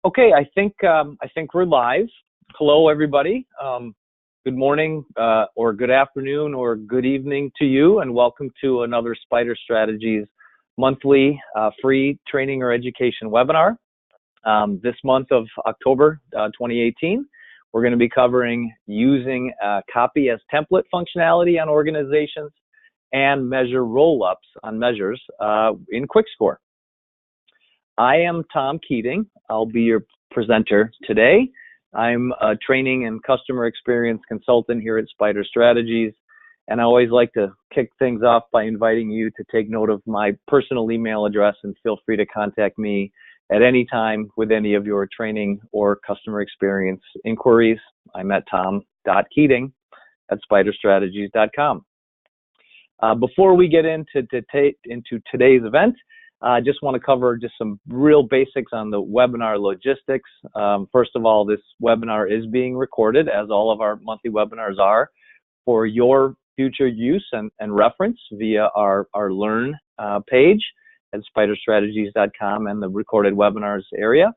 Okay, I think we're live. Hello, everybody. Good morning, or good afternoon, or good evening to you, and welcome to another Spider Strategies monthly free training or education webinar. This month of October 2018, we're going to be covering using copy as template functionality on organizations and measure roll-ups on measures in QuickScore. I am Tom Keating. I'll be your presenter today. I'm a training and customer experience consultant here at Spider Strategies, and I always like to kick things off by inviting you to take note of my personal email address and feel free to contact me at any time with any of your training or customer experience inquiries. I'm at tom.keating@spiderstrategies.com. Before we get into today's event, I just want to cover just some real basics on the webinar logistics. First of all, this webinar is being recorded, as all of our monthly webinars are, for your future use and reference via our Learn page at spiderstrategies.com and the recorded webinars area.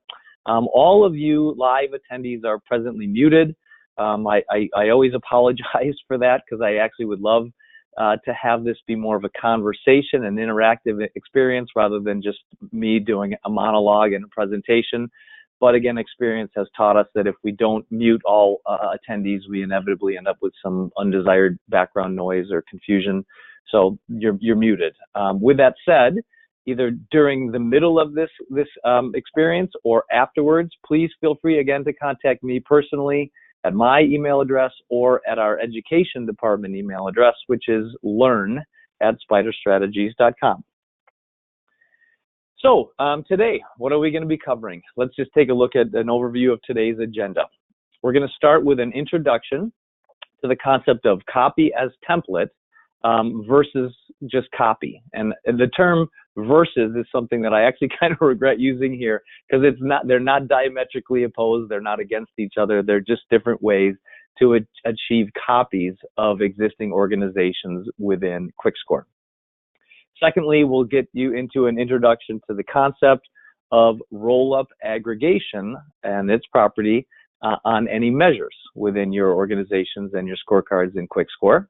All of you live attendees are presently muted. I always apologize for that because I actually would love to have this be more of a conversation and interactive experience rather than just me doing a monologue and a presentation. But again, experience has taught us that if we don't mute all attendees, we inevitably end up with some undesired background noise or confusion. So you're muted. With that said, either during the middle of this experience or afterwards, please feel free again to contact me personally at my email address or at our education department email address, which is learn@spiderstrategies.com. So today, what are we going to be covering? Let's just take a look at an overview of today's agenda. We're going to start with an introduction to the concept of copy as template versus just copy. And the term versus is something that I actually kind of regret using here because they're not diametrically opposed, they're not against each other, they're just different ways to achieve copies of existing organizations within QuickScore. Secondly, we'll get you into an introduction to the concept of roll-up aggregation and its property on any measures within your organizations and your scorecards in QuickScore.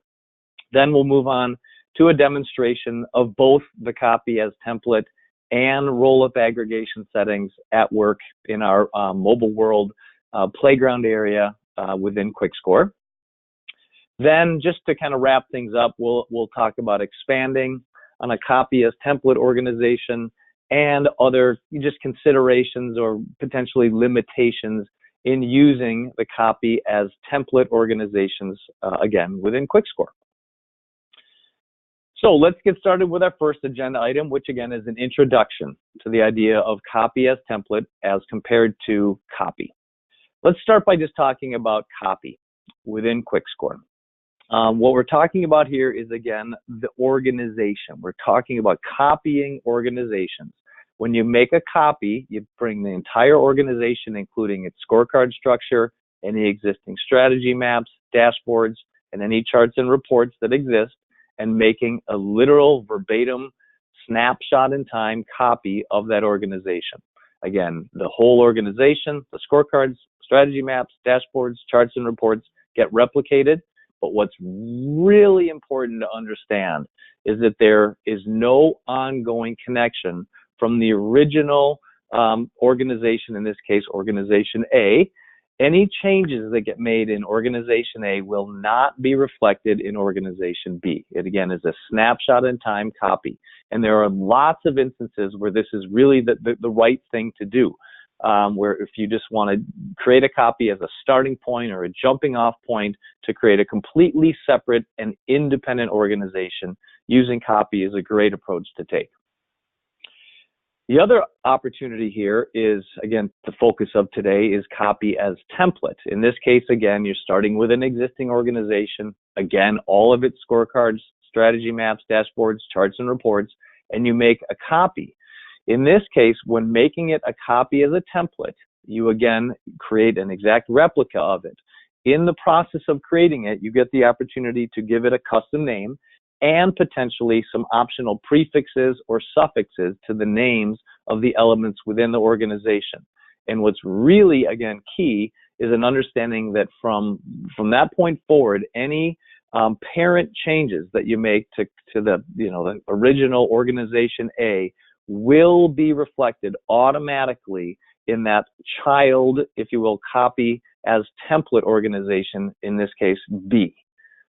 Then we'll move on to a demonstration of both the copy as template and roll-up aggregation settings at work in our mobile world playground area within QuickScore. Then, just to kind of wrap things up, we'll talk about expanding on a copy as template organization and other just considerations or potentially limitations in using the copy as template organizations again within QuickScore. So let's get started with our first agenda item, which again is an introduction to the idea of copy as template as compared to copy. Let's start by just talking about copy within QuickScore. What we're talking about here is, again, the organization. We're talking about copying organizations. When you make a copy, you bring the entire organization, including its scorecard structure, any existing strategy maps, dashboards, and any charts and reports that exist, and making a literal verbatim snapshot in time copy of that organization. Again, the whole organization, the scorecards, strategy maps, dashboards, charts, and reports get replicated. But what's really important to understand is that there is no ongoing connection from the original organization, in this case, organization A. Any changes that get made in organization A will not be reflected in organization B. It again is a snapshot in time copy. And there are lots of instances where this is really the right thing to do, where if you just want to create a copy as a starting point or a jumping off point to create a completely separate and independent organization, using copy is a great approach to take. The other opportunity here is, again, the focus of today is copy as template. In this case, again, you're starting with an existing organization, again, all of its scorecards, strategy maps, dashboards, charts, and reports, and you make a copy. In this case, when making it a copy as a template, you again create an exact replica of it. In the process of creating it, you get the opportunity to give it a custom name and potentially some optional prefixes or suffixes to the names of the elements within the organization. And what's really, again, key is an understanding that from that point forward, any parent changes that you make to the the original organization A will be reflected automatically in that child, if you will, copy as template organization, in this case B.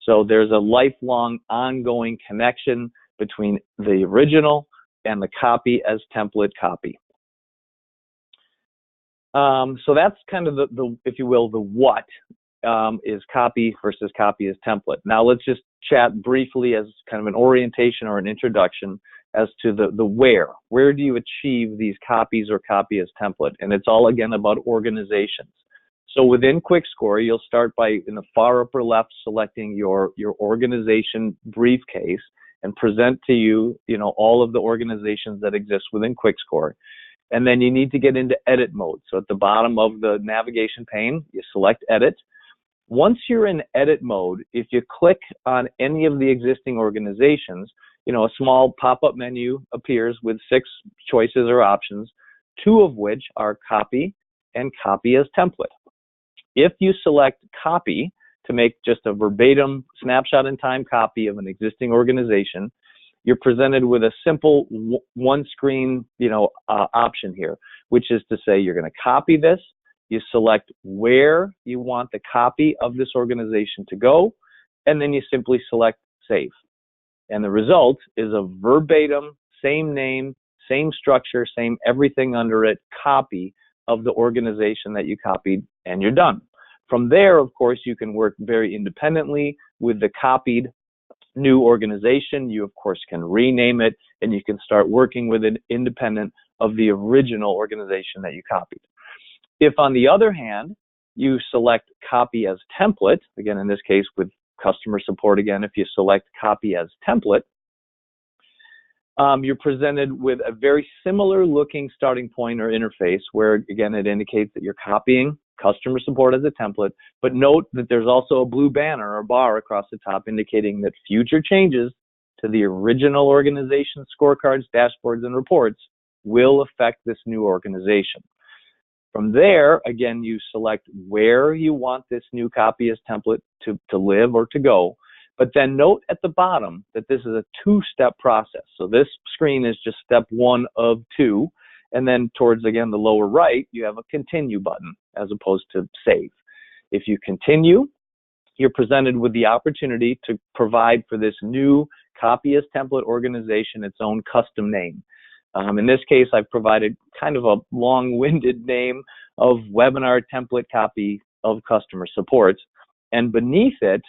So there's a lifelong ongoing connection between the original and the copy as template copy. So that's kind of the if you will, the what is copy versus copy as template. Now let's just chat briefly as kind of an orientation or an introduction as to the where. Where do you achieve these copies or copy as template? And it's all, again, about organizations. So within QuickScore, you'll start by, in the far upper left, selecting your organization briefcase and present to you, all of the organizations that exist within QuickScore. And then you need to get into edit mode. So at the bottom of the navigation pane, you select edit. Once you're in edit mode, if you click on any of the existing organizations, a small pop-up menu appears with 6 choices or options, 2 of which are copy and copy as template. If you select copy to make just a verbatim snapshot in time copy of an existing organization, you're presented with a simple one-screen option here, which is to say you're going to copy this. You select where you want the copy of this organization to go, and then you simply select save. And the result is a verbatim, same name, same structure, same everything under it, copy of the organization that you copied, and you're done. From there, of course, you can work very independently with the copied new organization. You, of course, can rename it, and you can start working with it independent of the original organization that you copied. If, on the other hand, you select copy as template, again, in this case with customer support, again, if you select copy as template, you're presented with a very similar looking starting point or interface where, again, it indicates that you're copying customer support as a template, but note that there's also a blue banner or bar across the top indicating that future changes to the original organization scorecards, dashboards, and reports will affect this new organization. From there, again, you select where you want this new copy as template to live or to go. But then note at the bottom that this is a 2-step process. So this screen is just step 1 of 2. And then towards, again, the lower right, you have a continue button as opposed to save. If you continue, you're presented with the opportunity to provide for this new copy as template organization its own custom name. In this case, I've provided kind of a long-winded name of webinar template copy of customer support. And beneath it,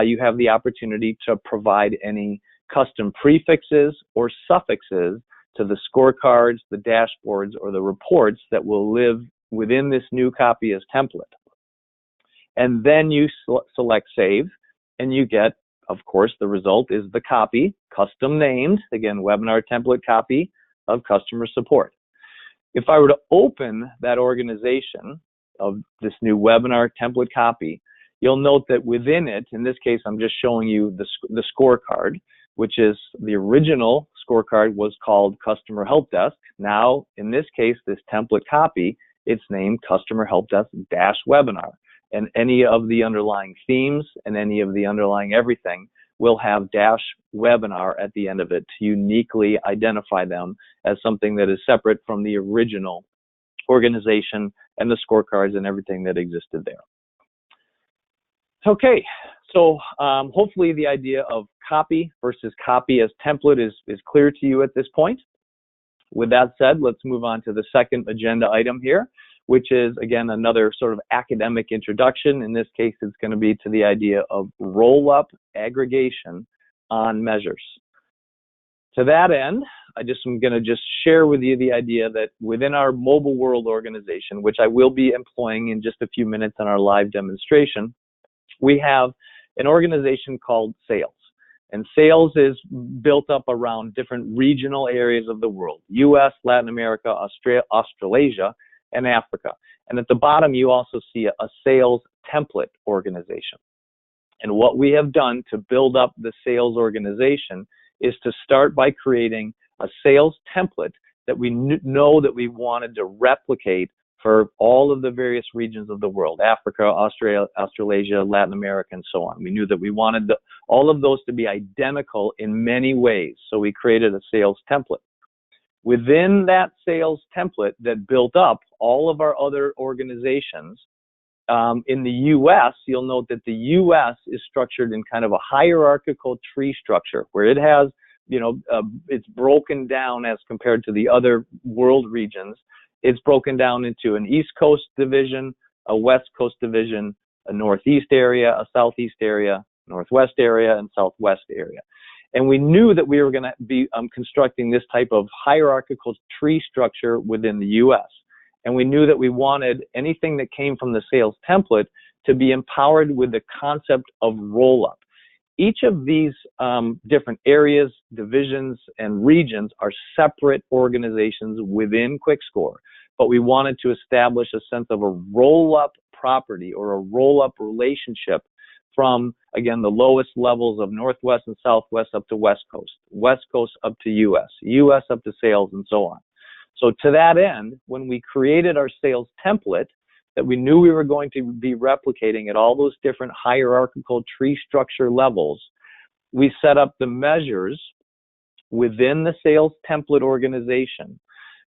you have the opportunity to provide any custom prefixes or suffixes to the scorecards, the dashboards, or the reports that will live within this new copy as template. And then you select save, and you get, of course, the result is the copy, custom named, again, webinar template copy of customer support. If I were to open that organization of this new webinar template copy, you'll note that within it, in this case, I'm just showing you the scorecard, which is the original scorecard was called Customer Help Desk. Now, in this case, this template copy, it's named Customer Help Desk -webinar. And any of the underlying themes and any of the underlying everything will have -webinar at the end of it to uniquely identify them as something that is separate from the original organization and the scorecards and everything that existed there. Okay, so hopefully the idea of copy versus copy as template is clear to you at this point. With that said, let's move on to the second agenda item here, which is, again, another sort of academic introduction. In this case, it's going to be to the idea of roll-up aggregation on measures. To that end, I'm going to just share with you the idea that within our mobile world organization, which I will be employing in just a few minutes in our live demonstration, we have an organization called sales. And sales is built up around different regional areas of the world: US, Latin America, Australasia, and Africa. And at the bottom, you also see a sales template organization. And what we have done to build up the sales organization is to start by creating a sales template that we know that we wanted to replicate for all of the various regions of the world, Africa, Australasia, Latin America, and so on. We knew that we wanted all of those to be identical in many ways, so we created a sales template. Within that sales template that built up all of our other organizations, in the U.S., you'll note that the U.S. is structured in kind of a hierarchical tree structure, where it has, it's broken down as compared to the other world regions. It's broken down into an East Coast division, a West Coast division, a Northeast area, a Southeast area, Northwest area, and Southwest area. And we knew that we were going to be constructing this type of hierarchical tree structure within the U.S. And we knew that we wanted anything that came from the sales template to be empowered with the concept of roll-up. Each of these different areas, divisions, and regions are separate organizations within QuickScore, but we wanted to establish a sense of a roll-up property or a roll-up relationship from, again, the lowest levels of Northwest and Southwest up to West Coast up to US up to sales, and so on. So to that end, when we created our sales template that we knew we were going to be replicating at all those different hierarchical tree structure levels, we set up the measures within the sales template organization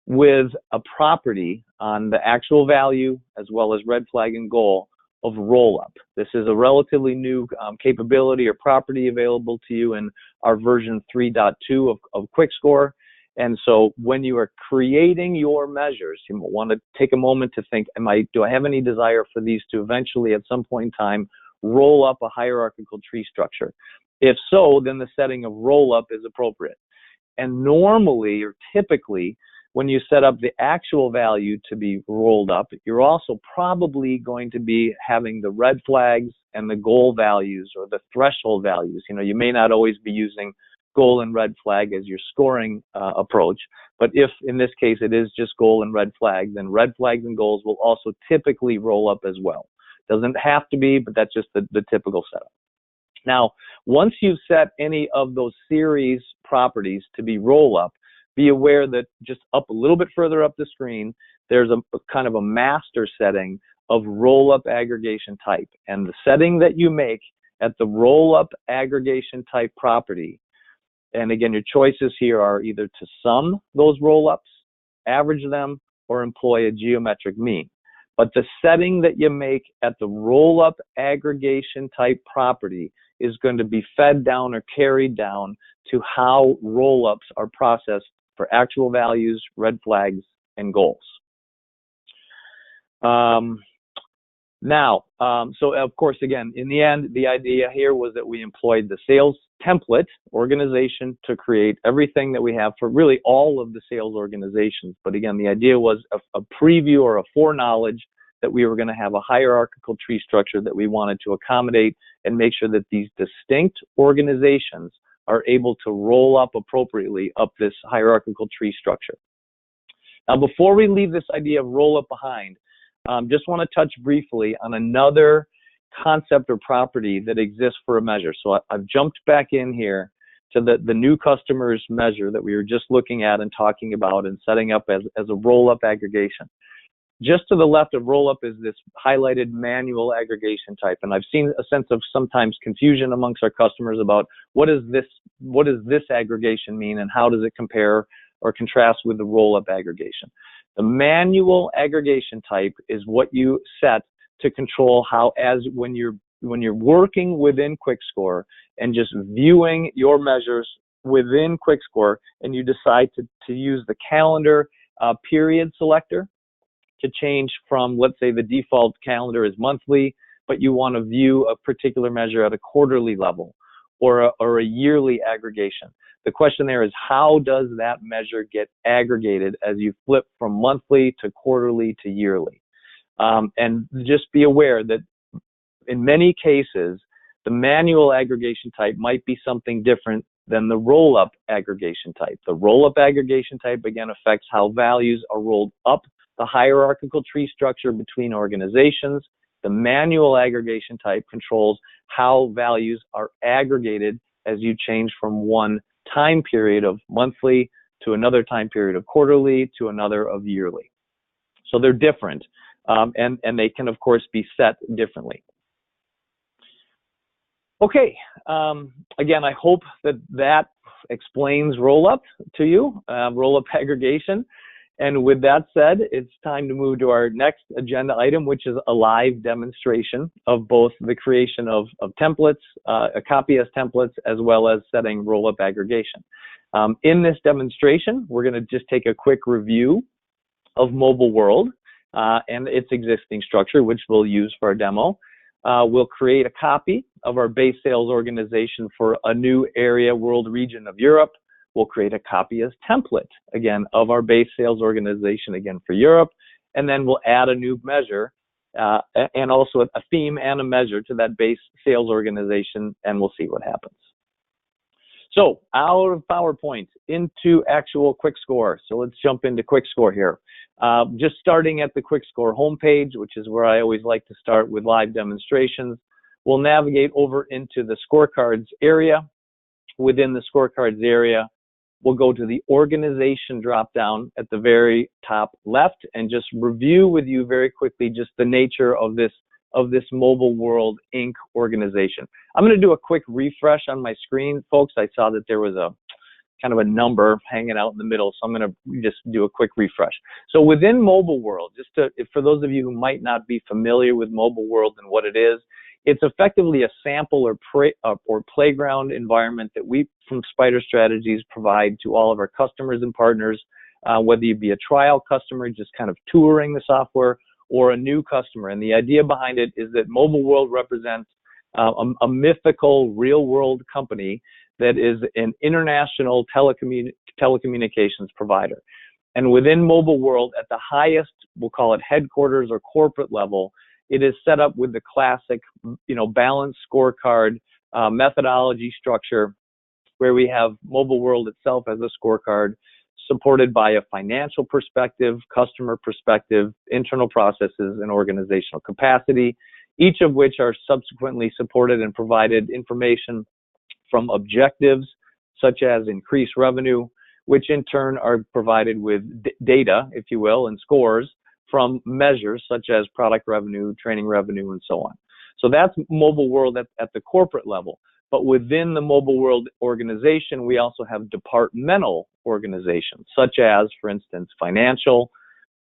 with a property on the actual value as well as red flag and goal of roll-up. This is a relatively new capability or property available to you in our version 3.2 of QuickScore. And so when you are creating your measures, you want to take a moment to think, do I have any desire for these to eventually at some point in time roll up a hierarchical tree structure? If so, then the setting of roll-up is appropriate. And normally or typically, when you set up the actual value to be rolled up, you're also probably going to be having the red flags and the goal values or the threshold values. You may not always be using goal and red flag as your scoring approach, but if in this case it is just goal and red flag, then red flags and goals will also typically roll up as well. Doesn't have to be, but that's just the typical setup. Now, once you've set any of those series properties to be roll up, be aware that just up a little bit further up the screen, there's a kind of a master setting of roll-up aggregation type. And the setting that you make at the roll-up aggregation type property, and again, your choices here are either to sum those roll-ups, average them, or employ a geometric mean. But the setting that you make at the roll-up aggregation type property is going to be fed down or carried down to how roll-ups are processed for actual values, red flags, and goals. So of course, again, in the end, the idea here was that we employed the sales template organization to create everything that we have for really all of the sales organizations. But again, the idea was a preview or a foreknowledge that we were going to have a hierarchical tree structure that we wanted to accommodate and make sure that these distinct organizations are able to roll up appropriately up this hierarchical tree structure. Now, before we leave this idea of roll up behind, just want to touch briefly on another concept or property that exists for a measure. So I've jumped back in here to the new customers measure that we were just looking at and talking about and setting up as a roll-up aggregation. Just to the left of roll-up is this highlighted manual aggregation type, and I've seen a sense of sometimes confusion amongst our customers about what does this aggregation mean and how does it compare or contrast with the roll-up aggregation. The manual aggregation type is what you set to control how, when you're working within QuickScore and just viewing your measures within QuickScore, and you decide to use the calendar period selector to change from, let's say the default calendar is monthly, but you want to view a particular measure at a quarterly level or a yearly aggregation. The question there is, how does that measure get aggregated as you flip from monthly to quarterly to yearly? And just be aware that in many cases, the manual aggregation type might be something different than the roll-up aggregation type. The roll-up aggregation type, again, affects how values are rolled up the hierarchical tree structure between organizations. The manual aggregation type controls how values are aggregated as you change from one time period of monthly to another time period of quarterly to another of yearly. So they're different, and they can, of course, be set differently. Okay, again, I hope that explains Rollup to you, Rollup aggregation. And with that said, it's time to move to our next agenda item, which is a live demonstration of both the creation of templates, a copy as templates, as well as setting Rollup aggregation. In this demonstration, we're going to just take a quick review of Mobile World and its existing structure, which we'll use for our demo. We'll create a copy of our base sales organization for a new area, world, region of Europe. We'll create a copy as template, again, of our base sales organization, again, for Europe. And then we'll add a new measure and also a theme and a measure to that base sales organization, and we'll see what happens. So out of PowerPoint into actual QuickScore. So let's jump into QuickScore here. Just starting at the QuickScore homepage, which is where I always like to start with live demonstrations. We'll navigate over into the Scorecards area. Within the Scorecards area, we'll go to the organization dropdown at the very top left and just review with you very quickly just the nature of this Mobile World Inc. organization. I'm going to do a quick refresh on my screen, folks. I saw that there was a kind of a number hanging out in the middle, so I'm going to just do a quick refresh. So within Mobile World, for those of you who might not be familiar with Mobile World and what it is, it's effectively a sample or playground environment that we from Spider Strategies provide to all of our customers and partners, whether you be a trial customer just kind of touring the software or a new customer. And the idea behind it is that Mobile World represents a mythical real-world company that is an international telecommunications provider. And within Mobile World, at the highest, we'll call it headquarters or corporate level, it is set up with the classic, balanced scorecard methodology structure, where we have Mobile World itself as a scorecard, supported by a financial perspective, customer perspective, internal processes, and organizational capacity, each of which are subsequently supported and provided information from objectives such as increased revenue, which in turn are provided with data, if you will, and scores from measures such as product revenue, training revenue, and so on. So that's Mobile World at the corporate level. But within the Mobile World organization, we also have departmental organizations, such as, for instance, financial.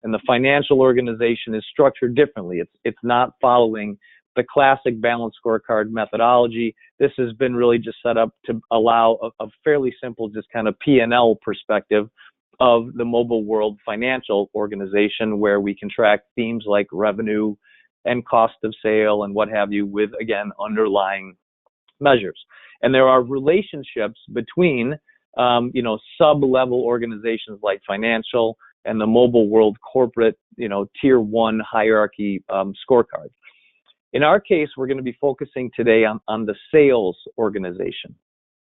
And the financial organization is structured differently. It's not following the classic balanced scorecard methodology. This has been really just set up to allow a fairly simple, just kind of P&L perspective of the Mobile World financial organization, where we can track themes like revenue and cost of sale and what have you with, again, underlying measures. And there are relationships between, sub-level organizations like financial and the Mobile World corporate, tier one hierarchy scorecard. In our case, we're going to be focusing today on the sales organization.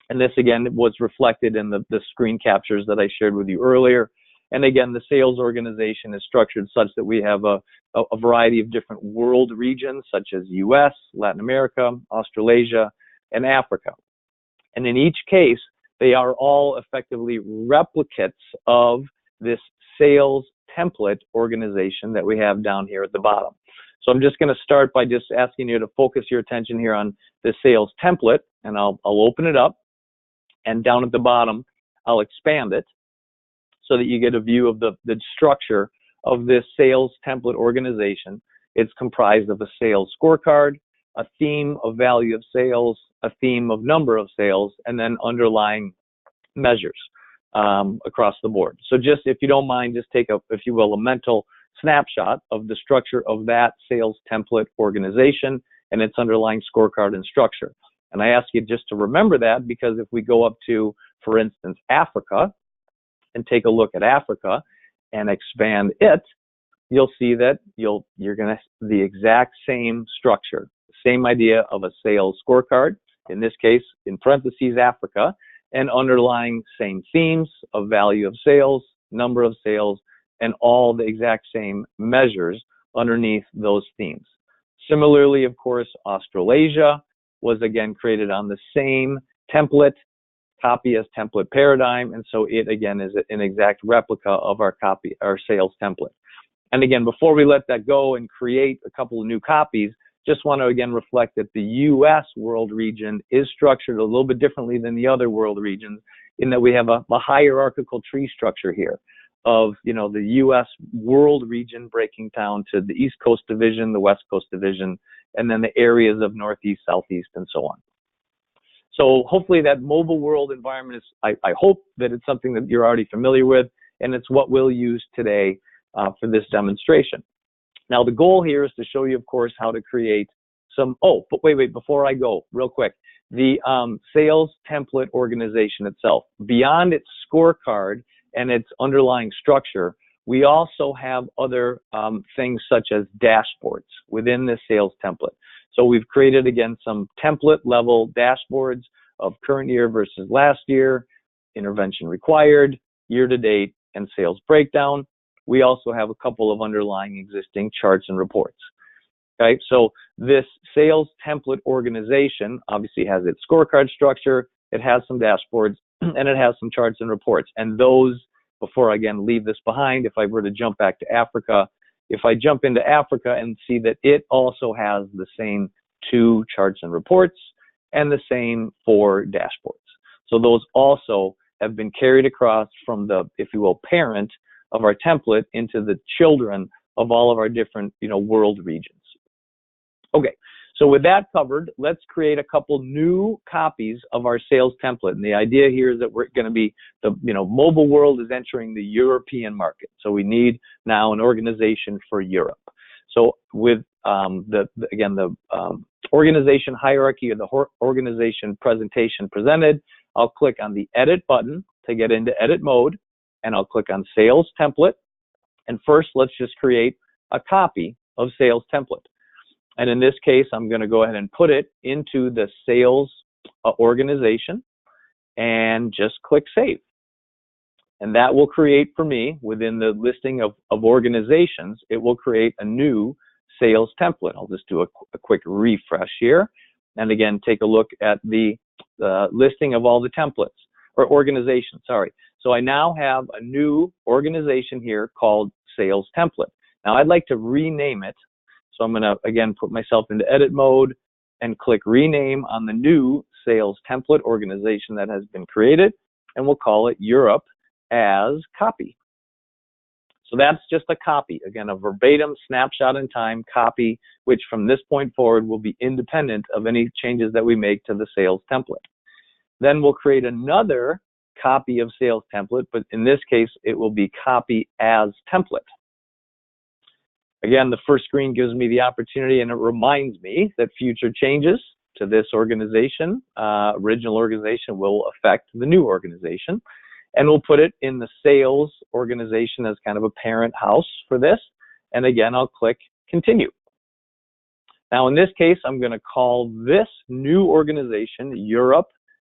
And this, again, was reflected in the screen captures that I shared with you earlier. And again, the sales organization is structured such that we have a variety of different world regions, such as US, Latin America, Australasia, and Africa. And in each case, they are all effectively replicates of this sales template organization that we have down here at the bottom. So I'm just going to start by just asking you to focus your attention here on the sales template, and I'll open it up. And down at the bottom, I'll expand it so that you get a view of the structure of this sales template organization. It's comprised of a sales scorecard, a theme of value of sales, a theme of number of sales, and then underlying measures across the board. So just, if you don't mind, just take if you will, a mental snapshot of the structure of that sales template organization and its underlying scorecard and structure. And I ask you just to remember that, because if we go up to, for instance, Africa, and take a look at Africa and expand it, you'll see that you're going to the exact same structure, same idea of a sales scorecard, in this case, in parentheses, Africa, and underlying same themes of value of sales, number of sales, and all the exact same measures underneath those themes. Similarly, of course, Australasia was again created on the same template, copy as template paradigm, and so it again is an exact replica of our sales template. And again, before we let that go and create a couple of new copies, just want to again reflect that the U.S. world region is structured a little bit differently than the other world regions, in that we have a hierarchical tree structure here of, you know, the U.S. world region breaking down to the East Coast division, the West Coast division, and then the areas of Northeast, Southeast, and so on. So hopefully that mobile world environment is, I hope that it's something that you're already familiar with, and it's what we'll use today for this demonstration. Now, the goal here is to show you, of course, how to create some, but wait, before I go, real quick, the sales template organization itself, beyond its scorecard and its underlying structure, we also have other things such as dashboards within this sales template. So we've created, again, some template level dashboards of current year versus last year, intervention required, year to date, and sales breakdown. We also have a couple of underlying existing charts and reports. Okay, so this sales template organization obviously has its scorecard structure, it has some dashboards, and it has some charts and reports. And those, before I again leave this behind, if I were to jump back to Africa, if I jump into Africa and see that it also has the same 2 charts and reports and the same 4 dashboards. So those also have been carried across from the, if you will, parent of our template into the children of all of our different, you know, world regions. Okay, so with that covered, let's create a couple new copies of our sales template. And the idea here is that we're going to be, the, you know, mobile world is entering the European market. So we need now an organization for Europe. So with the organization hierarchy or the organization presentation presented, I'll click on the edit button to get into edit mode, and I'll click on sales template. And first, let's just create a copy of sales template. And in this case, I'm going to go ahead and put it into the sales organization and just click save. And that will create for me, within the listing of organizations, it will create a new sales template. I'll just do a quick refresh here. And again, take a look at the listing of all the templates, or organizations, sorry. So I now have a new organization here called sales template. Now I'd like to rename it. So I'm going to, again, put myself into edit mode and click rename on the new sales template organization that has been created, and we'll call it Europe as copy. So that's just a copy, again, a verbatim snapshot in time copy, which from this point forward will be independent of any changes that we make to the sales template. Then we'll create another copy of sales template, but in this case, it will be copy as template. Again, the first screen gives me the opportunity, and it reminds me that future changes to this organization, original organization, will affect the new organization. And we'll put it in the sales organization as kind of a parent house for this. And again, I'll click continue. Now, in this case, I'm going to call this new organization Europe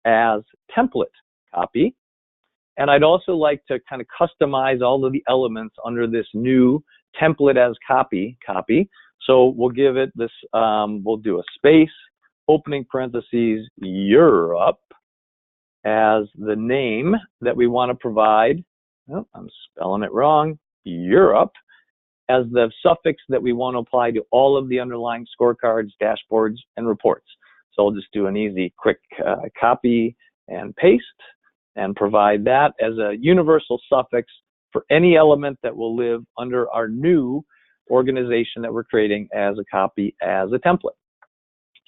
as template copy. And I'd also like to kind of customize all of the elements under this new template as copy. So we'll give it this, we'll do a space, opening parentheses, Europe as the name that we want to provide. Oh, I'm spelling it wrong. Europe as the suffix that we want to apply to all of the underlying scorecards, dashboards, and reports. So I'll just do an easy, quick copy and paste and provide that as a universal suffix for any element that will live under our new organization that we're creating as a copy as a template.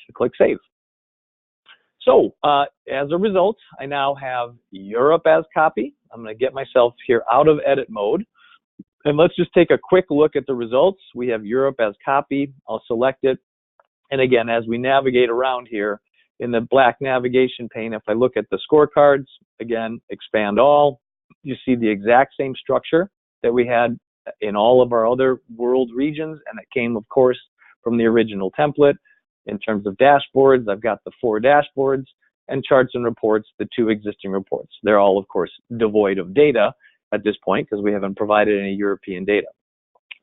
So click save. So as a result, I now have Europe as copy. I'm going to get myself here out of edit mode. And let's just take a quick look at the results. We have Europe as copy. I'll select it. And again, as we navigate around here in the black navigation pane, if I look at the scorecards, again, expand all, you see the exact same structure that we had in all of our other world regions. And it came, of course, from the original template. In terms of dashboards, I've got the 4 dashboards, and charts and reports, the 2 existing reports. They're all, of course, devoid of data at this point because we haven't provided any European data.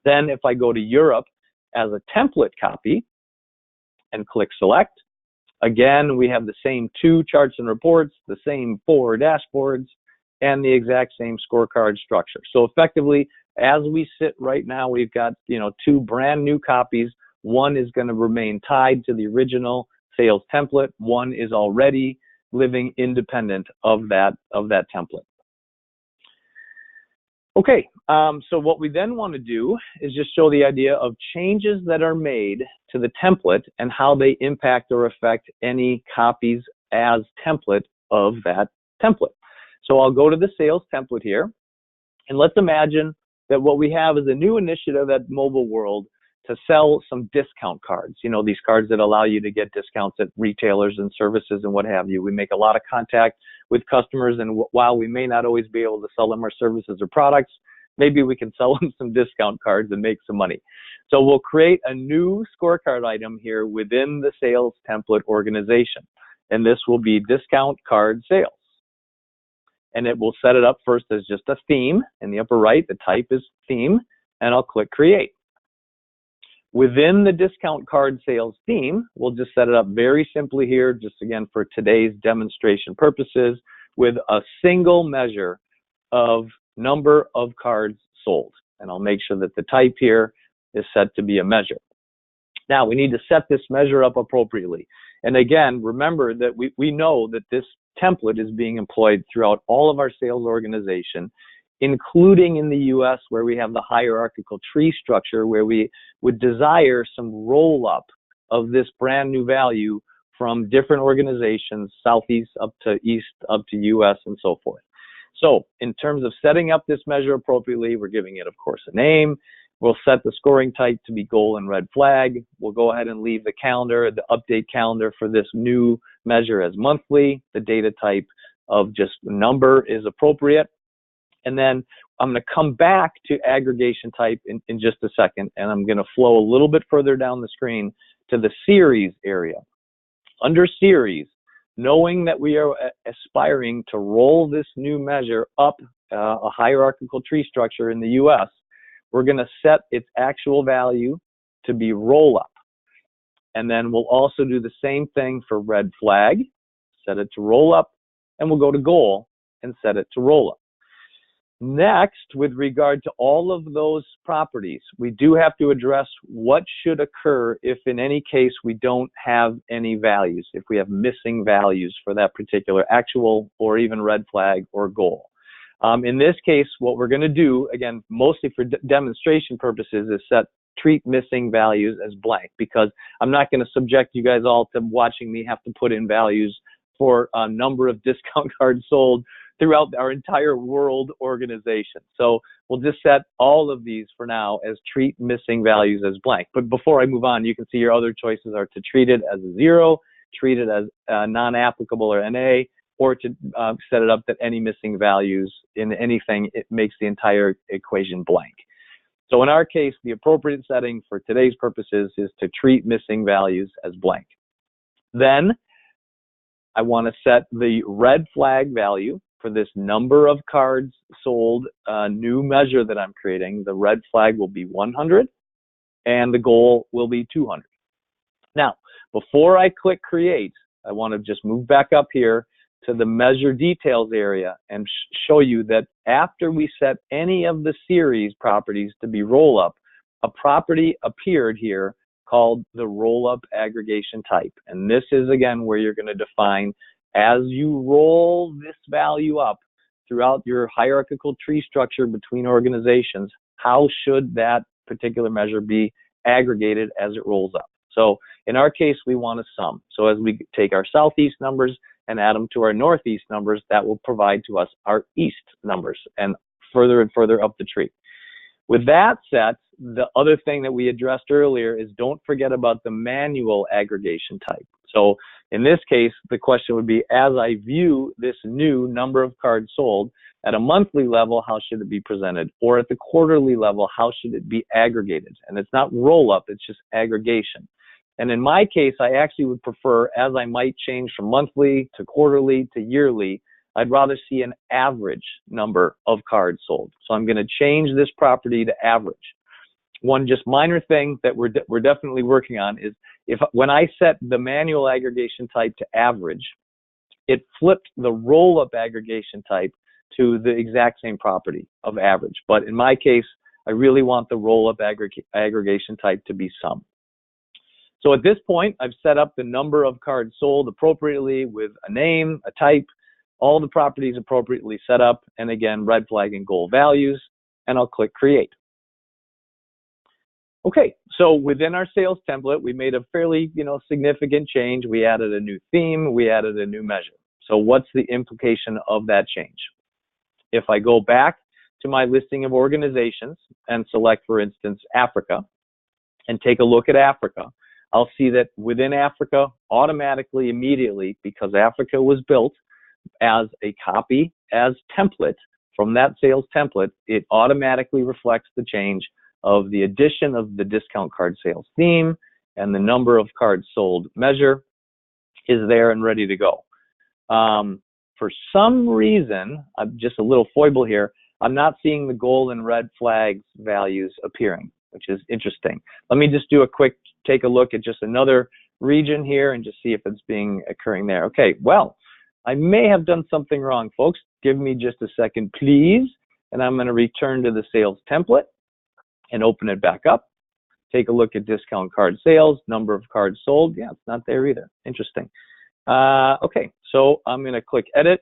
Then if I go to Europe as a template copy and click select, again, we have the same 2 charts and reports, the same 4 dashboards, and the exact same scorecard structure. So effectively, as we sit right now, we've got, two brand new copies. One is going to remain tied to the original sales template. One is already living independent of that template. Okay, so what we then want to do is just show the idea of changes that are made to the template and how they impact or affect any copies as template of that template. So I'll go to the sales template here, and let's imagine that what we have is a new initiative at Mobile World to sell some discount cards. These cards that allow you to get discounts at retailers and services and what have you. We make a lot of contact with customers, and while we may not always be able to sell them our services or products, maybe we can sell them some discount cards and make some money. So we'll create a new scorecard item here within the sales template organization, and this will be discount card sales. And it will set it up first as just a theme. In the upper right, the type is theme, and I'll click create. Within the discount card sales theme, we'll just set it up very simply here, just again for today's demonstration purposes, with a single measure of number of cards sold. And I'll make sure that the type here is set to be a measure. Now, we need to set this measure up appropriately. And again, remember that we know that this template is being employed throughout all of our sales organization, including in the US, where we have the hierarchical tree structure, where we would desire some roll-up of this brand new value from different organizations, Southeast up to East, up to US, and so forth. So in terms of setting up this measure appropriately, we're giving it, of course, a name. We'll set the scoring type to be goal and red flag. We'll go ahead and leave the calendar, the update calendar for this new measure as monthly. The data type of just number is appropriate. And then I'm going to come back to aggregation type in just a second, and I'm going to flow a little bit further down the screen to the series area. Under series, knowing that we are aspiring to roll this new measure up a hierarchical tree structure in the US, we're going to set its actual value to be roll up. And then we'll also do the same thing for red flag, set it to roll up, and we'll go to goal and set it to roll up. Next, with regard to all of those properties, we do have to address what should occur if in any case we don't have any values, if we have missing values for that particular actual or even red flag or goal. In this case, what we're going to do, again, mostly for demonstration purposes, is treat missing values as blank, because I'm not going to subject you guys all to watching me have to put in values for a number of discount cards sold throughout our entire world organization. So we'll just set all of these for now as treat missing values as blank. But before I move on, you can see your other choices are to treat it as a 0, treat it as non-applicable or NA, or to set it up that any missing values in anything, it makes the entire equation blank. So in our case, the appropriate setting for today's purposes is to treat missing values as blank. Then I want to set the red flag value for this number of cards sold new measure that I'm creating. The red flag will be 100 and the goal will be 200. Now, before I click create, I want to just move back up here to the measure details area and show you that after we set any of the series properties to be roll up, a property appeared here called the roll up aggregation type. And this is again where you're going to define, as you roll this value up throughout your hierarchical tree structure between organizations, how should that particular measure be aggregated as it rolls up. So in our case, we want a sum. So as we take our Southeast numbers and add them to our Northeast numbers, that will provide to us our East numbers and further up the tree. With that set, the other thing that we addressed earlier is don't forget about the manual aggregation type. So in this case, the question would be, as I view this new number of cards sold at a monthly level, how should it be presented? Or at the quarterly level, how should it be aggregated? And it's not roll up, it's just aggregation. And in my case, I actually would prefer, as I might change from monthly to quarterly to yearly, I'd rather see an average number of cards sold. So I'm going to change this property to average. One just minor thing that we're definitely working on is when I set the manual aggregation type to average, it flipped the roll-up aggregation type to the exact same property of average. But in my case, I really want the roll-up aggregation type to be sum. So at this point, I've set up the number of cards sold appropriately with a name, a type, all the properties appropriately set up, and again, red flag and goal values, and I'll click create. Okay, so within our sales template, we made a fairly, significant change. We added a new theme, we added a new measure. So what's the implication of that change? If I go back to my listing of organizations and select, for instance, Africa, and take a look at Africa, I'll see that within Africa, automatically, immediately, because Africa was built as a copy, as template from that sales template, it automatically reflects the change of the addition of the discount card sales theme, and the number of cards sold measure is there and ready to go. For some reason, just a little foible here, I'm not seeing the goal and red flags values appearing, which is interesting. Let me just do a quick take a look at just another region here and just see if it's occurring there. Okay, well, I may have done something wrong, folks. Give me just a second, please. And I'm going to return to the sales template and open it back up. Take a look at discount card sales, number of cards sold. Yeah, it's not there either. Interesting. Okay, so I'm going to click edit.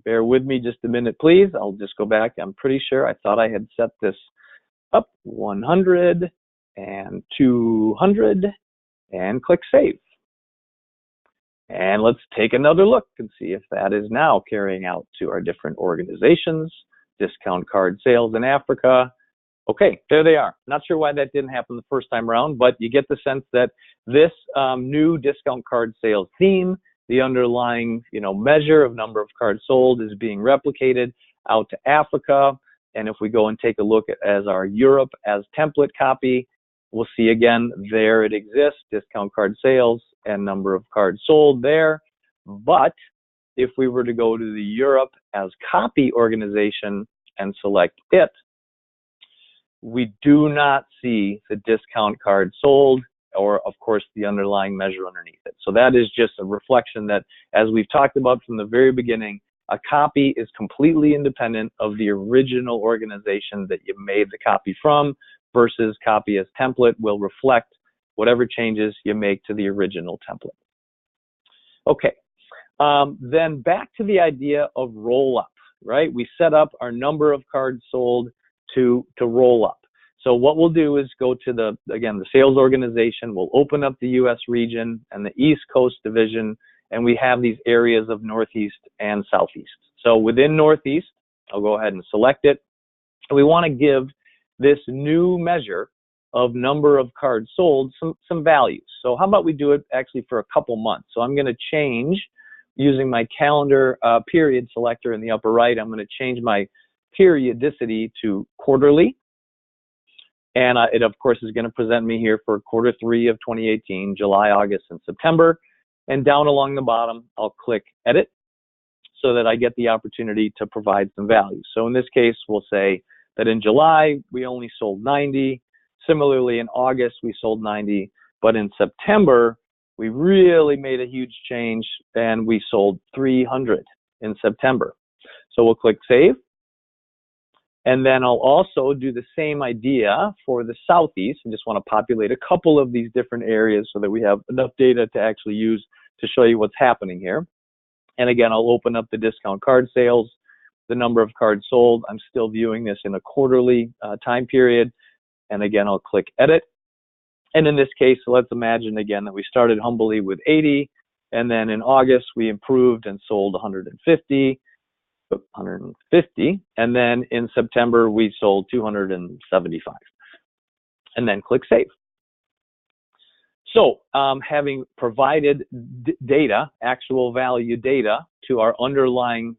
Bear with me just a minute, please. I'll just go back. I'm pretty sure I thought I had set this up 100 and 200 and click save. And let's take another look and see if that is now carrying out to our different organizations. Discount card sales in Africa. Okay, there they are. Not sure why that didn't happen the first time around, but you get the sense that this new discount card sales theme, the underlying measure of number of cards sold, is being replicated out to Africa. And if we go and take a look at as our Europe as template copy, we'll see again, there it exists, discount card sales and number of cards sold there. But if we were to go to the Europe as copy organization and select it, we do not see the discount card sold or, of course, the underlying measure underneath it. So that is just a reflection that, as we've talked about from the very beginning, a copy is completely independent of the original organization that you made the copy from, versus copy as template will reflect whatever changes you make to the original template. Okay, then back to the idea of roll up, right? We set up our number of cards sold to roll up. So what we'll do is go to the sales organization. We'll open up the US region and the East Coast division, and we have these areas of Northeast and Southeast. So within Northeast, I'll go ahead and select it. And we want to give this new measure of number of cards sold some values. So how about we do it actually for a couple months? So I'm going to change, using my calendar period selector in the upper right, I'm going to change my periodicity to quarterly. And it, of course, is going to present me here for quarter 3 of 2018, July, August, and September. And down along the bottom, I'll click edit so that I get the opportunity to provide some values. So in this case, we'll say that in July, we only sold 90. Similarly, in August, we sold 90. But in September, we really made a huge change, and we sold 300 in September. So we'll click save. And then I'll also do the same idea for the Southeast. I just want to populate a couple of these different areas so that we have enough data to actually use to show you what's happening here. And again, I'll open up the discount card sales, the number of cards sold. I'm still viewing this in a quarterly time period. And again, I'll click edit. And in this case, let's imagine again that we started humbly with 80. And then in August, we improved and sold 150. And then in September we sold 275, and then click save. So having provided data, actual value data, to our underlying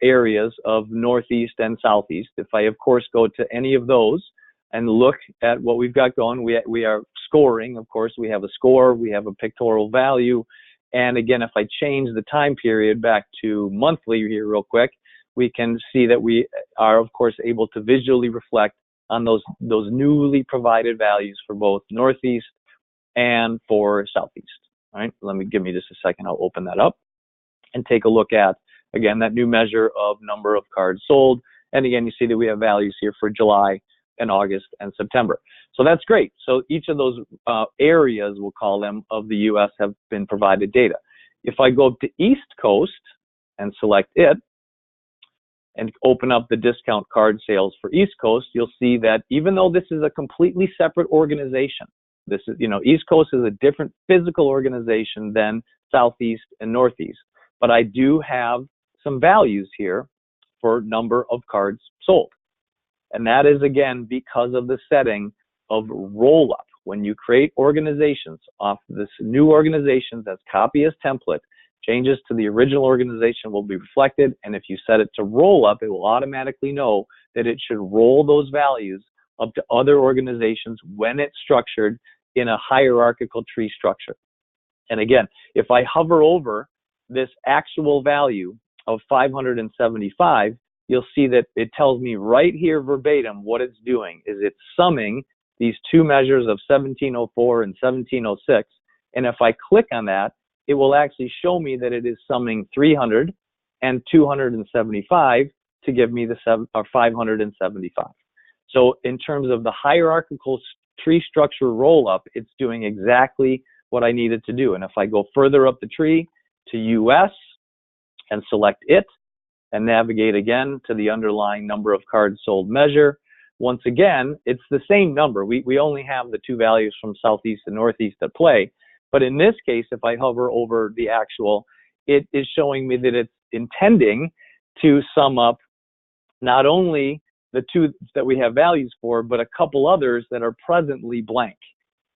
areas of Northeast and Southeast, if I of course go to any of those and look at what we've got going, we are scoring. Of course, we have a score, we have a pictorial value. And again, if I change the time period back to monthly here real quick, we can see that we are, of course, able to visually reflect on those newly provided values for both Northeast and for Southeast. All right, give me just a second. I'll open that up and take a look at, again, that new measure of number of cards sold. And again, you see that we have values here for July and August and September. So that's great. So each of those areas, we'll call them, of the US have been provided data. If I go up to East Coast and select it and open up the discount card sales for East Coast, you'll see that even though this is a completely separate organization, this is, East Coast is a different physical organization than Southeast and Northeast, but I do have some values here for number of cards sold. And that is, again, because of the setting of Rollup. When you create organizations off this new organization that's copy as template, changes to the original organization will be reflected. And if you set it to Rollup, it will automatically know that it should roll those values up to other organizations when it's structured in a hierarchical tree structure. And again, if I hover over this actual value of 575, you'll see that it tells me right here verbatim what it's doing is it's summing these two measures of 1704 and 1706. And if I click on that, it will actually show me that it is summing 300 and 275 to give me the 575. So in terms of the hierarchical tree structure Rollup, it's doing exactly what I needed to do. And if I go further up the tree to US and select it, and navigate again to the underlying number of cards sold measure. Once again, it's the same number. We only have the two values from Southeast and Northeast at play. But in this case, if I hover over the actual, it is showing me that it's intending to sum up not only the two that we have values for, but a couple others that are presently blank,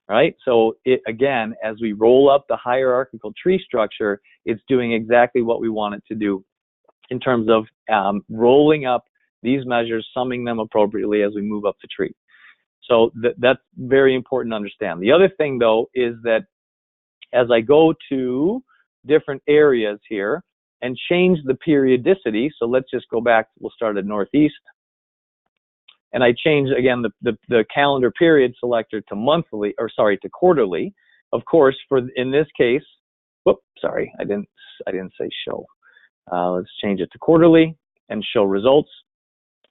right? So it, again, as we roll up the hierarchical tree structure, it's doing exactly what we want it to do in terms of rolling up these measures, summing them appropriately as we move up the tree. So that's very important to understand. The other thing, though, is that as I go to different areas here and change the periodicity, so let's just go back, we'll start at Northeast, and I change, again, the calendar period selector to monthly, or sorry, to quarterly. Of course, in this case, whoops, sorry, I didn't say show. Let's change it to quarterly and show results,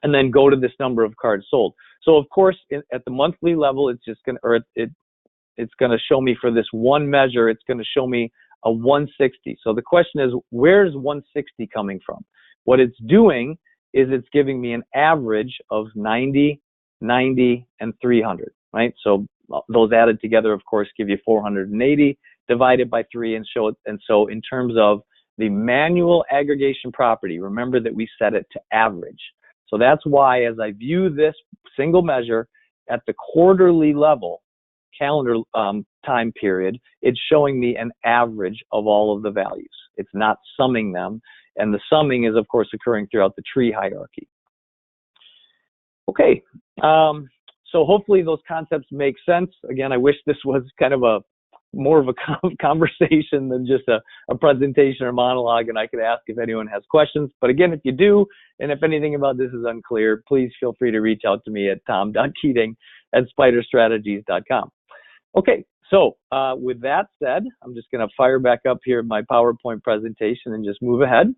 and then go to this number of cards sold. So of course, at the monthly level, it's just going to, it's going to show me for this one measure, it's going to show me a 160. So the question is, where's 160 coming from? What it's doing is it's giving me an average of 90, 90, and 300, right? So those added together, of course, give you 480 divided by 3 and show it. And so in terms of the manual aggregation property, remember that we set it to average. So that's why as I view this single measure at the quarterly level, calendar time period, it's showing me an average of all of the values. It's not summing them. And the summing is, of course, occurring throughout the tree hierarchy. Okay, so hopefully those concepts make sense. Again, I wish this was kind of more of a conversation than just a presentation or monologue, and I could ask if anyone has questions. But again, if you do, and if anything about this is unclear, please feel free to reach out to me at tom.keating@spiderstrategies.com. Okay, so with that said, I'm just going to fire back up here my PowerPoint presentation and just move ahead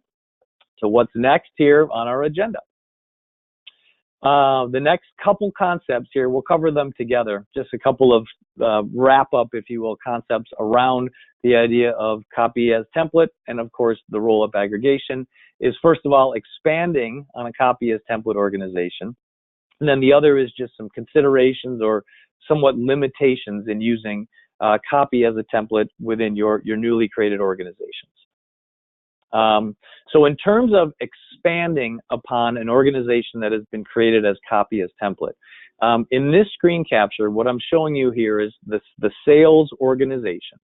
to what's next here on our agenda. The next couple concepts here, we'll cover them together. Just a couple of wrap up, if you will, concepts around the idea of copy as template and, of course, the Rollup aggregation is, first of all, expanding on a copy as template organization. And then the other is just some considerations or somewhat limitations in using copy as a template within your newly created organizations. So in terms of expanding upon an organization that has been created as copy as template, in this screen capture, what I'm showing you here is the sales organization,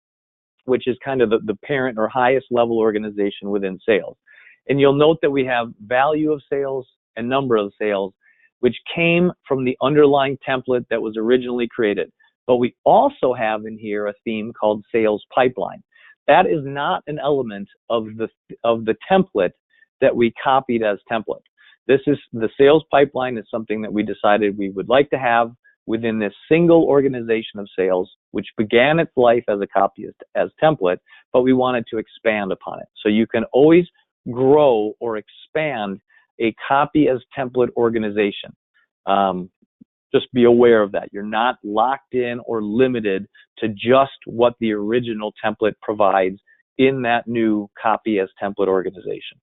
which is kind of the parent or highest level organization within sales. And you'll note that we have value of sales and number of sales, which came from the underlying template that was originally created. But we also have in here a theme called sales pipeline. That is not an element of the template that we copied as template. This is the sales pipeline is something that we decided we would like to have within this single organization of sales, which began its life as a copy as template, but we wanted to expand upon it. So you can always grow or expand a copy as template organization. just be aware of that. You're not locked in or limited to just what the original template provides in that new copy as template organization.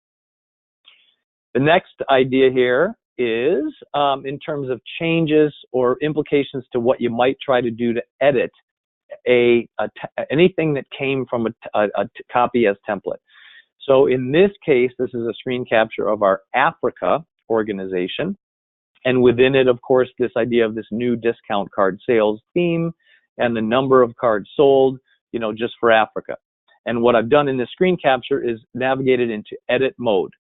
The next idea here is in terms of changes or implications to what you might try to do to edit anything that came from a copy as template. So in this case, this is a screen capture of our Africa organization. And within it, of course, this idea of this new discount card sales theme and the number of cards sold, you know, just for Africa. And what I've done in this screen capture is navigated into edit mode.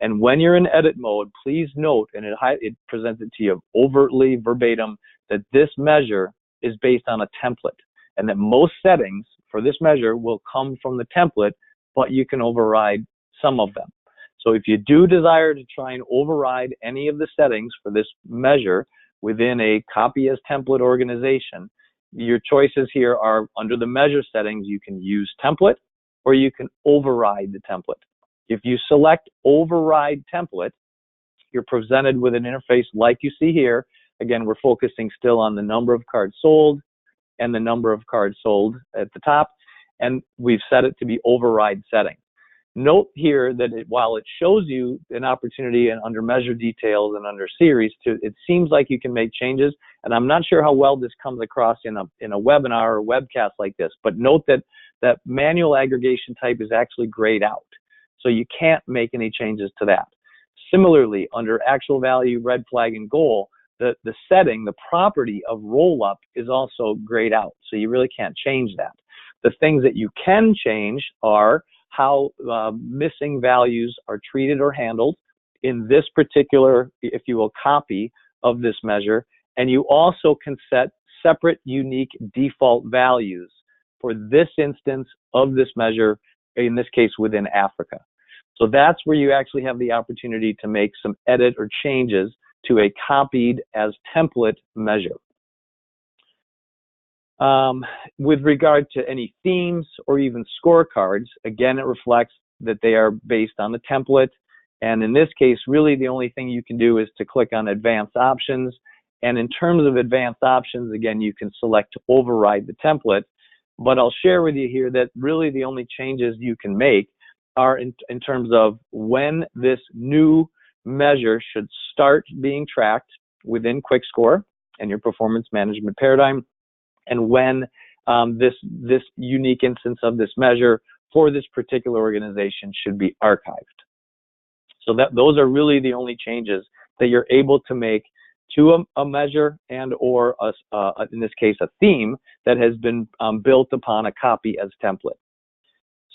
And when you're in edit mode, please note, and it presents it to you overtly verbatim, that this measure is based on a template, and that most settings for this measure will come from the template, but you can override some of them. So if you do desire to try and override any of the settings for this measure within a copy as template organization, your choices here are under the measure settings. You can use template or you can override the template. If you select override template, you're presented with an interface like you see here. Again, we're focusing still on the number of cards sold and the number of cards sold at the top, and we've set it to be override setting. Note here that while it shows you an opportunity and under measure details and under series, it seems like you can make changes, and I'm not sure how well this comes across in a webinar or webcast like this, but note that manual aggregation type is actually grayed out, so you can't make any changes to that. Similarly, under actual value, red flag, and goal, the setting, the property of Rollup is also grayed out, so you really can't change that. The things that you can change are how missing values are treated or handled in this particular, if you will, copy of this measure, and you also can set separate unique default values for this instance of this measure, in this case within Africa. So that's where you actually have the opportunity to make some edit or changes to a copied as template measure. With regard to any themes or even scorecards, again, it reflects that they are based on the template. And in this case, really the only thing you can do is to click on advanced options. And in terms of advanced options, again, you can select to override the template. But I'll share with you here that really the only changes you can make are in terms of when this new measure should start being tracked within QuickScore and your performance management paradigm, and when this unique instance of this measure for this particular organization should be archived. So those are really the only changes that you're able to make to a measure and or in this case a theme that has been built upon a copy as template.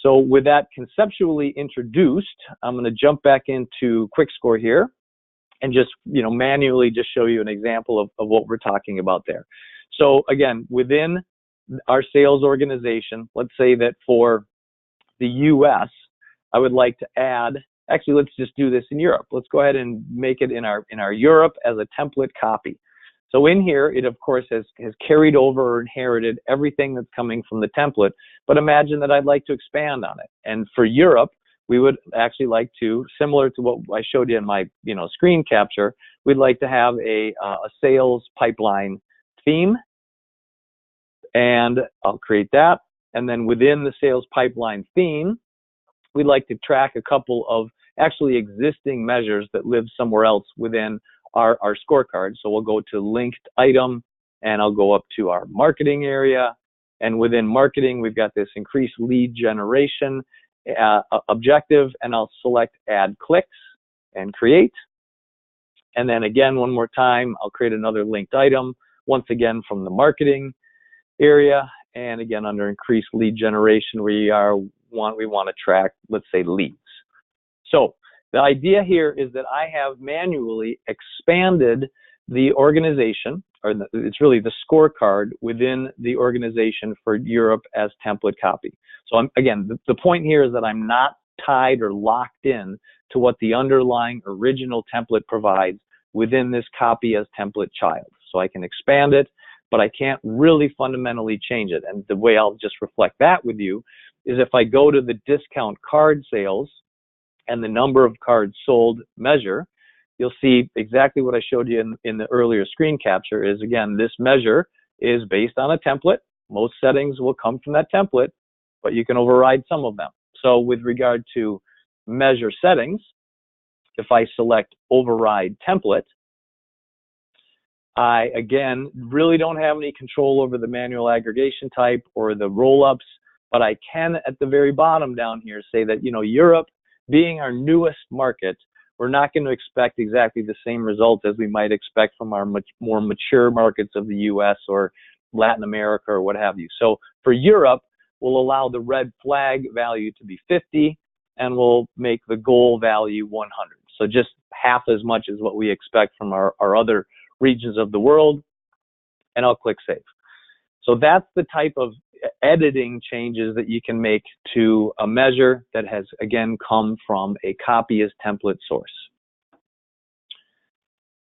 So with that conceptually introduced, I'm going to jump back into QuickScore here and just manually just show you an example of what we're talking about there. So again, within our sales organization, let's say that for the US, I would like to add, actually let's just do this in Europe. Let's go ahead and make it in our Europe as a template copy. So in here, it of course has carried over or inherited everything that's coming from the template, but imagine that I'd like to expand on it. And for Europe, we would actually like to, similar to what I showed you in my screen capture, we'd like to have a sales pipeline theme, and I'll create that. And then within the sales pipeline theme, we'd like to track a couple of actually existing measures that live somewhere else within our scorecard. So we'll go to linked item, and I'll go up to our marketing area. And within marketing, we've got this increased lead generation objective, and I'll select add clicks and create. And then again, one more time, I'll create another linked item, once again from the marketing area. And again, under increased lead generation, we want to track, let's say, leads. So the idea here is that I have manually expanded the organization, or it's really the scorecard within the organization for Europe as template copy. So again, the point here is that I'm not tied or locked in to what the underlying original template provides within this copy as template child. So I can expand it, but I can't really fundamentally change it. And the way I'll just reflect that with you is if I go to the discount card sales and the number of cards sold measure, you'll see exactly what I showed you in the earlier screen capture is, again, this measure is based on a template. Most settings will come from that template, but you can override some of them. So with regard to measure settings, if I select override template, I, again, really don't have any control over the manual aggregation type or the roll-ups, but I can, at the very bottom down here, say that, Europe being our newest market, we're not going to expect exactly the same results as we might expect from our more mature markets of the US or Latin America or what have you. So for Europe, we'll allow the red flag value to be 50, and we'll make the goal value 100. So just half as much as what we expect from our other regions of the world, and I'll click Save. So that's the type of editing changes that you can make to a measure that has, again, come from a copy as template source.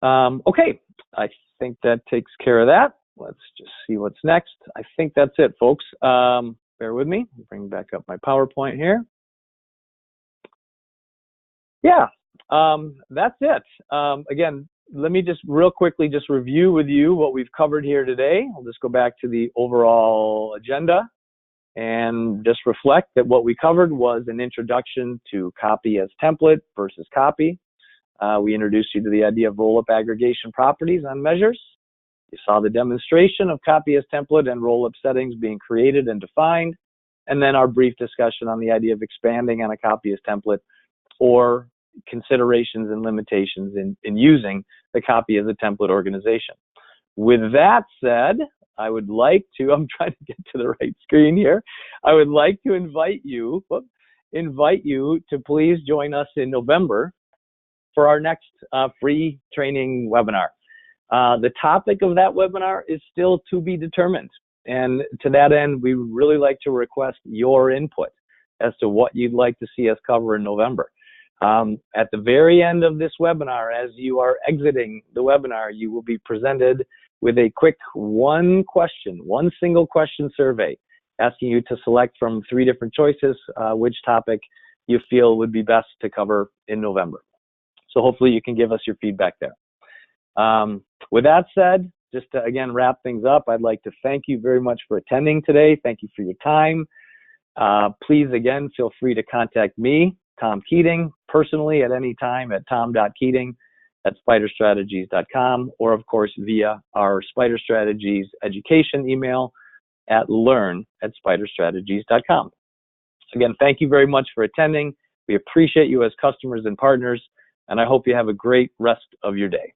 Okay, I think that takes care of that. Let's just see what's next. I think that's it, folks. Bear with me. Bring back up my PowerPoint here. Yeah, that's it. Again, let me just real quickly just review with you what we've covered here today. I'll just go back to the overall agenda and just reflect that what we covered was an introduction to copy as template versus copy. We introduced you to the idea of roll-up aggregation properties on measures. You saw the demonstration of copy as template and roll-up settings being created and defined, and then our brief discussion on the idea of expanding on a copy as template or considerations and limitations in using the copy as a template organization. With that said, I would like to, I'm trying to get to the right screen here. I would like to invite you to please join us in November for our next free training webinar. The topic of that webinar is still to be determined. And to that end, we would really like to request your input as to what you'd like to see us cover in November. At the very end of this webinar, as you are exiting the webinar, you will be presented with a quick one single question survey, asking you to select from 3 different choices which topic you feel would be best to cover in November. So hopefully you can give us your feedback there. With that said, just to again wrap things up, I'd like to thank you very much for attending today. Thank you for your time. Please, again, feel free to contact me, Tom Keating, personally at any time at tom.keating@spiderstrategies.com, or of course via our Spider Strategies education email at learn@spiderstrategies.com. Again, thank you very much for attending. We appreciate you as customers and partners, and I hope you have a great rest of your day.